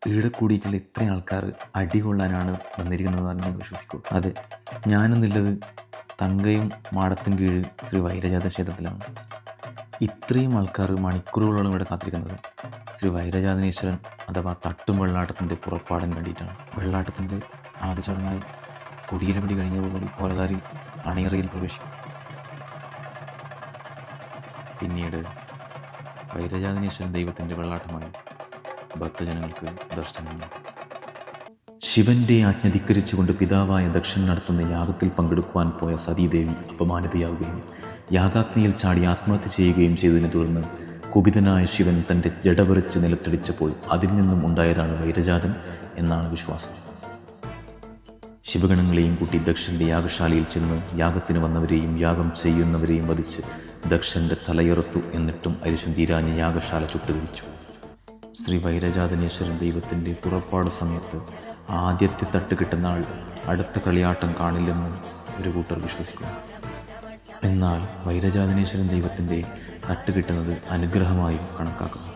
ഇവിടെ കൂടിയിട്ടുള്ള ഇത്രയും ആൾക്കാർ അടികൊള്ളാനാണ് വന്നിരിക്കുന്നതെന്ന് ഞാൻ വിശ്വസിക്കൂ. അതെ, ഞാനെന്നുള്ളത് തങ്കയും മാടത്തും കീഴ് ശ്രീ വൈരജാത ക്ഷേത്രത്തിലാണ്. ഇത്രയും ആൾക്കാർ മണിക്കൂറുകളോളം ഇവിടെ കാത്തിരിക്കുന്നത് ശ്രീ വൈരജാതനേശ്വരൻ അഥവാ തട്ടും വെള്ളാട്ടത്തിൻ്റെ പുറപ്പാടിന് വേണ്ടിയിട്ടാണ്. വെള്ളാട്ടത്തിൻ്റെ ആദ്യ ചടങ്ങായി കൊടിയിലപടി കഴിഞ്ഞതോടുകൂടി കോലധാരി അണിയറയിൽ പ്രവേശിക്കും. പിന്നീട് വൈരജാതനേശ്വരൻ ദൈവത്തിൻ്റെ വെള്ളാട്ടമായി ഭക്തജനങ്ങൾക്ക് ദർശനം നൽകും. ശിവന്റെ ആജ്ഞ ധിക്കരിച്ചുകൊണ്ട് പിതാവായ ദക്ഷൻ നടത്തുന്ന യാഗത്തിൽ പങ്കെടുക്കുവാൻ പോയ സതീദേവി അപമാനിതയാവുകയും യാഗാഗ്നിയിൽ ചാടി ആത്മഹത്യ ചെയ്യുകയും ചെയ്തതിനെ തുടർന്ന് കുപിതനായ ശിവൻ തൻ്റെ ജടപറിച്ച് നിലത്തടിച്ചപ്പോൾ അതിൽ നിന്നും ഉണ്ടായതാണ് വൈരജാതൻ എന്നാണ് വിശ്വാസം. ശിവഗണങ്ങളെയും കൂട്ടി ദക്ഷൻ്റെ യാഗശാലയിൽ ചെന്ന് യാഗത്തിന് വന്നവരെയും യാഗം ചെയ്യുന്നവരെയും വധിച്ച് ദക്ഷൻ്റെ തലയുറത്തു. എന്നിട്ടും അരിശം തീരാഞ്ഞ് യാഗശാല ചുട്ടുകരിച്ചു. ശ്രീ വൈരജാതനേശ്വരൻ ദൈവത്തിൻ്റെ പുറപ്പാട് സമയത്ത് ആദ്യത്തെ തട്ട് കിട്ടുന്ന ആൾ അടുത്ത കളിയാട്ടം കാണില്ലെന്ന് ഒരു കൂട്ടർ വിശ്വസിക്കുന്നു. എന്നാൽ വൈരജാതനേശ്വരൻ ദൈവത്തിൻ്റെ തട്ട് കിട്ടുന്നത് അനുഗ്രഹമായും കണക്കാക്കുന്നു.